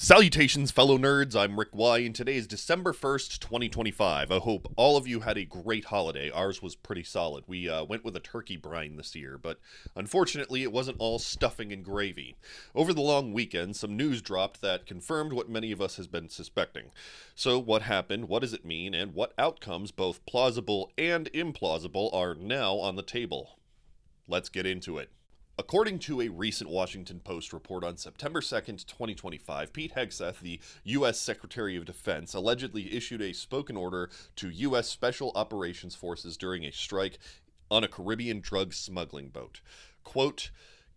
Salutations, fellow nerds. I'm Rick Y, and today is December 1st, 2025. I hope all of you had a great holiday. Ours was pretty solid. We went with a turkey brine this year, but unfortunately, it wasn't all stuffing and gravy. Over the long weekend, some news dropped that confirmed what many of us has been suspecting. So, what happened, what does it mean, and what outcomes, both plausible and implausible, are now on the table? Let's get into it. According to a recent Washington Post report on September 2nd, 2025, Pete Hegseth, the U.S. Secretary of Defense, allegedly issued a spoken order to U.S. Special Operations Forces during a strike on a Caribbean drug smuggling boat. Quote,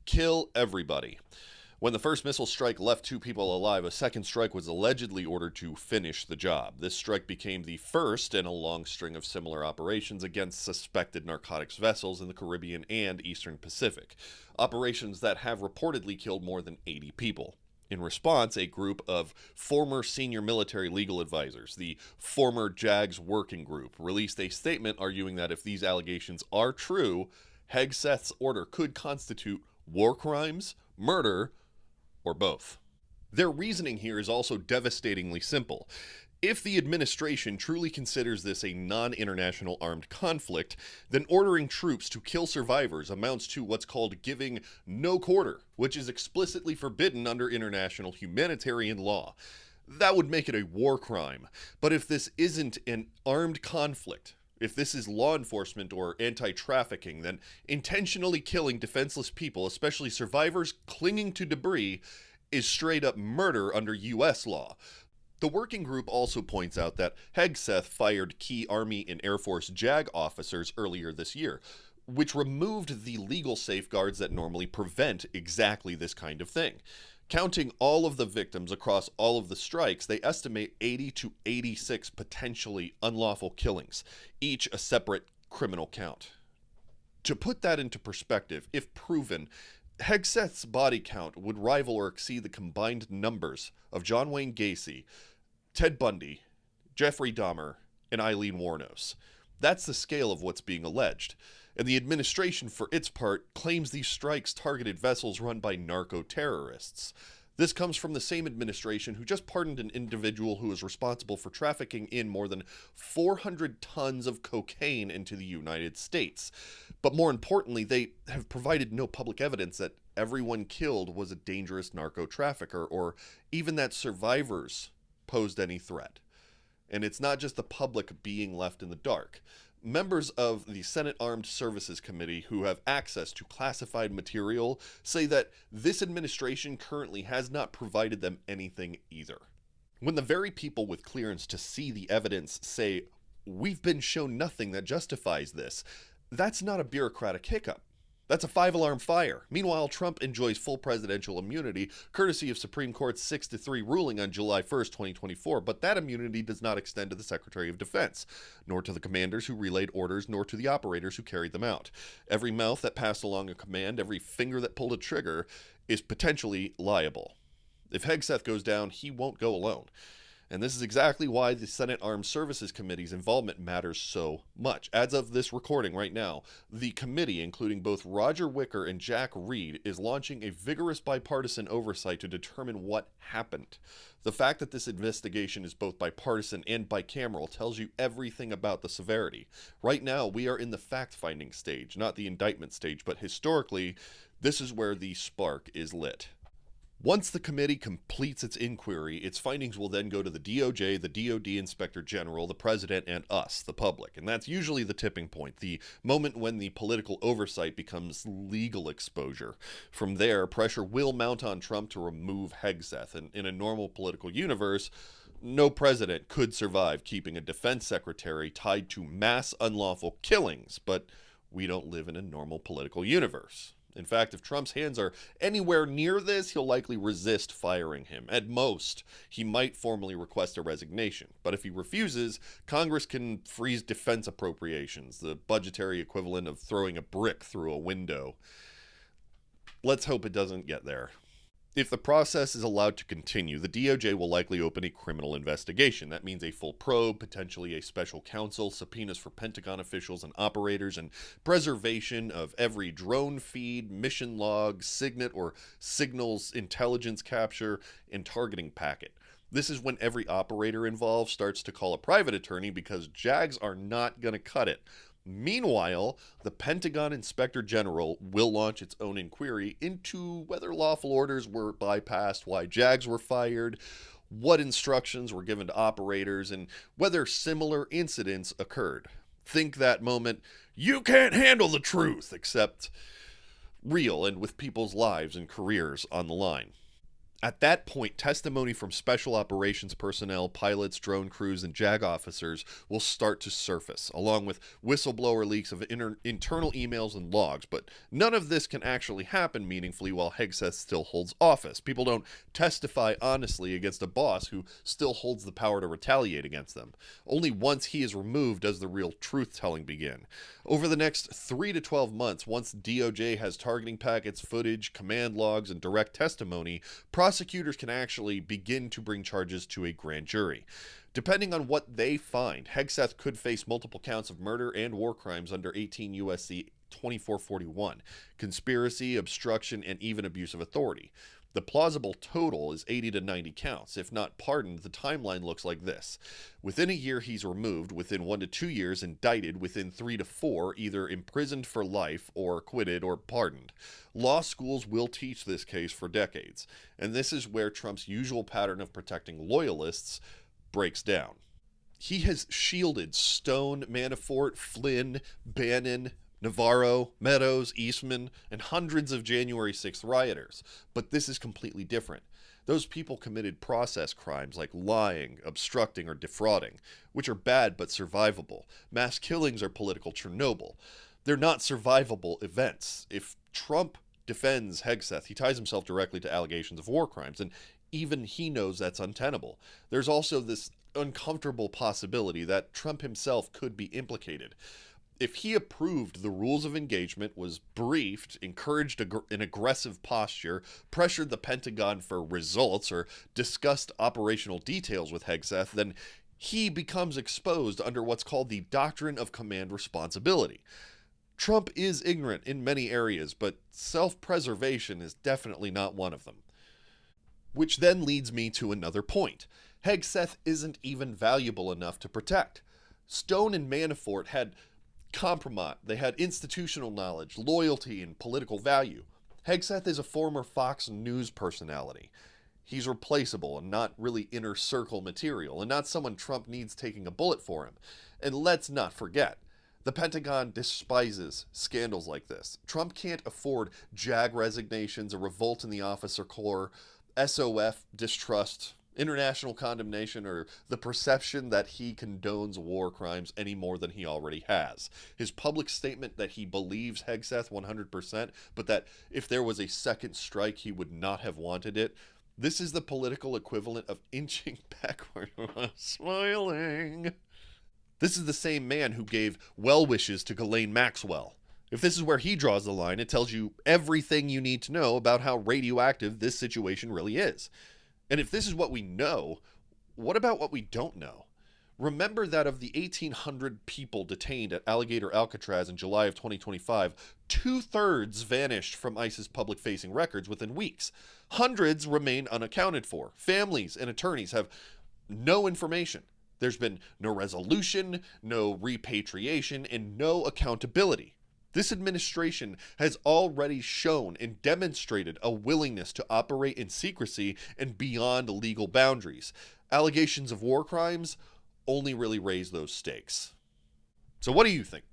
"Kill everybody." When the first missile strike left 2 people alive, a second strike was allegedly ordered to finish the job. This strike became the first in a long string of similar operations against suspected narcotics vessels in the Caribbean and Eastern Pacific, operations that have reportedly killed more than 80 people. In response, a group of former senior military legal advisors, the former JAGS Working Group, released a statement arguing that if these allegations are true, Hegseth's order could constitute war crimes, murder, or both. Their reasoning here is also devastatingly simple. If the administration truly considers this a non-international armed conflict, then ordering troops to kill survivors amounts to what's called giving no quarter, which is explicitly forbidden under international humanitarian law. That would make it a war crime. But if this isn't an armed conflict, if this is law enforcement or anti-trafficking, then intentionally killing defenseless people, especially survivors clinging to debris, is straight up murder under U.S. law. The working group also points out that Hegseth fired key Army and Air Force JAG officers earlier this year, which removed the legal safeguards that normally prevent exactly this kind of thing. Counting all of the victims across all of the strikes, they estimate 80 to 86 potentially unlawful killings, each a separate criminal count. To put that into perspective, if proven, Hegseth's body count would rival or exceed the combined numbers of John Wayne Gacy, Ted Bundy, Jeffrey Dahmer, and Eileen Wuornos. That's the scale of what's being alleged. And the administration, for its part, claims these strikes targeted vessels run by narco-terrorists. This comes from the same administration who just pardoned an individual who was responsible for trafficking in more than 400 tons of cocaine into the United States. But more importantly, they have provided no public evidence that everyone killed was a dangerous narco-trafficker or even that survivors posed any threat. And it's not just the public being left in the dark. Members of the Senate Armed Services Committee who have access to classified material say that this administration currently has not provided them anything either. When the very people with clearance to see the evidence say, "We've been shown nothing that justifies this," that's not a bureaucratic hiccup. That's a 5-alarm fire. Meanwhile, Trump enjoys full presidential immunity, courtesy of Supreme Court's 6-3 ruling on July 1st, 2024, but that immunity does not extend to the Secretary of Defense, nor to the commanders who relayed orders, nor to the operators who carried them out. Every mouth that passed along a command, every finger that pulled a trigger, is potentially liable. If Hegseth goes down, he won't go alone. And this is exactly why the Senate Armed Services Committee's involvement matters so much. As of this recording right now, the committee, including both Roger Wicker and Jack Reed, is launching a vigorous bipartisan oversight to determine what happened. The fact that this investigation is both bipartisan and bicameral tells you everything about the severity. Right now, we are in the fact-finding stage, not the indictment stage, but historically, this is where the spark is lit. Once the committee completes its inquiry, its findings will then go to the DOJ, the DOD Inspector General, the President, and us, the public. And that's usually the tipping point, the moment when the political oversight becomes legal exposure. From there, pressure will mount on Trump to remove Hegseth. And in a normal political universe, no president could survive keeping a defense secretary tied to mass unlawful killings. But we don't live in a normal political universe. In fact, if Trump's hands are anywhere near this, he'll likely resist firing him. At most, he might formally request a resignation. But if he refuses, Congress can freeze defense appropriations, the budgetary equivalent of throwing a brick through a window. Let's hope it doesn't get there. If the process is allowed to continue, the DOJ will likely open a criminal investigation. That means a full probe, potentially a special counsel, subpoenas for Pentagon officials and operators, and preservation of every drone feed, mission log, signet or signals intelligence capture, and targeting packet. This is when every operator involved starts to call a private attorney because JAGs are not going to cut it. Meanwhile, the Pentagon Inspector General will launch its own inquiry into whether lawful orders were bypassed, why JAGs were fired, what instructions were given to operators, and whether similar incidents occurred. Think that moment, you can't handle the truth, except real and with people's lives and careers on the line. At that point, testimony from special operations personnel, pilots, drone crews, and JAG officers will start to surface, along with whistleblower leaks of internal emails and logs. But none of this can actually happen meaningfully while Hegseth still holds office. People don't testify honestly against a boss who still holds the power to retaliate against them. Only once he is removed does the real truth-telling begin. Over the next 3 to 12 months, once DOJ has targeting packets, footage, command logs, and direct testimony, prosecutors can actually begin to bring charges to a grand jury. Depending on what they find, Hegseth could face multiple counts of murder and war crimes under 18 U.S.C. 2441, conspiracy, obstruction, and even abuse of authority. The plausible total is 80 to 90 counts. If not pardoned, the timeline looks like this. Within a year, he's removed. Within 1 to 2 years, indicted. Within 3 to 4, either imprisoned for life or acquitted or pardoned. Law schools will teach this case for decades. And this is where Trump's usual pattern of protecting loyalists breaks down. He has shielded Stone, Manafort, Flynn, Bannon, Navarro, Meadows, Eastman, and hundreds of January 6th rioters. But this is completely different. Those people committed process crimes like lying, obstructing, or defrauding, which are bad but survivable. Mass killings are political Chernobyl. They're not survivable events. If Trump defends Hegseth, he ties himself directly to allegations of war crimes, and even he knows that's untenable. There's also this uncomfortable possibility that Trump himself could be implicated. If he approved the rules of engagement, was briefed, encouraged an aggressive posture, pressured the Pentagon for results, or discussed operational details with Hegseth, then he becomes exposed under what's called the doctrine of command responsibility. Trump is ignorant in many areas, but self-preservation is definitely not one of them. Which then leads me to another point. Hegseth isn't even valuable enough to protect. Stone and Manafort had compromise. They had institutional knowledge, loyalty, and political value. Hegseth is a former Fox News personality. He's replaceable and not really inner circle material, and not someone Trump needs taking a bullet for him. And let's not forget, the Pentagon despises scandals like this. Trump can't afford JAG resignations, a revolt in the officer corps, SOF distrust, international condemnation, or the perception that he condones war crimes any more than he already has. His public statement that he believes Hegseth 100%, but that if there was a second strike, he would not have wanted it. This is the political equivalent of inching backward while smiling. This is the same man who gave well wishes to Ghislaine Maxwell. If this is where he draws the line, it tells you everything you need to know about how radioactive this situation really is. And if this is what we know, what about what we don't know? Remember that of the 1,800 people detained at Alligator Alcatraz in July of 2025, 2/3 vanished from ICE's public-facing records within weeks. Hundreds remain unaccounted for. Families and attorneys have no information. There's been no resolution, no repatriation, and no accountability. This administration has already shown and demonstrated a willingness to operate in secrecy and beyond legal boundaries. Allegations of war crimes only really raise those stakes. So what do you think?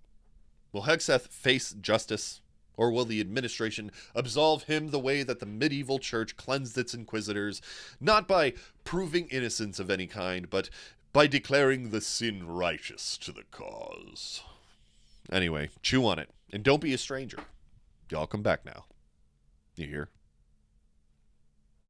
Will Hegseth face justice, or will the administration absolve him the way that the medieval church cleansed its inquisitors, not by proving innocence of any kind, but by declaring the sin righteous to the cause? Anyway, chew on it. And don't be a stranger. Y'all come back now. You hear?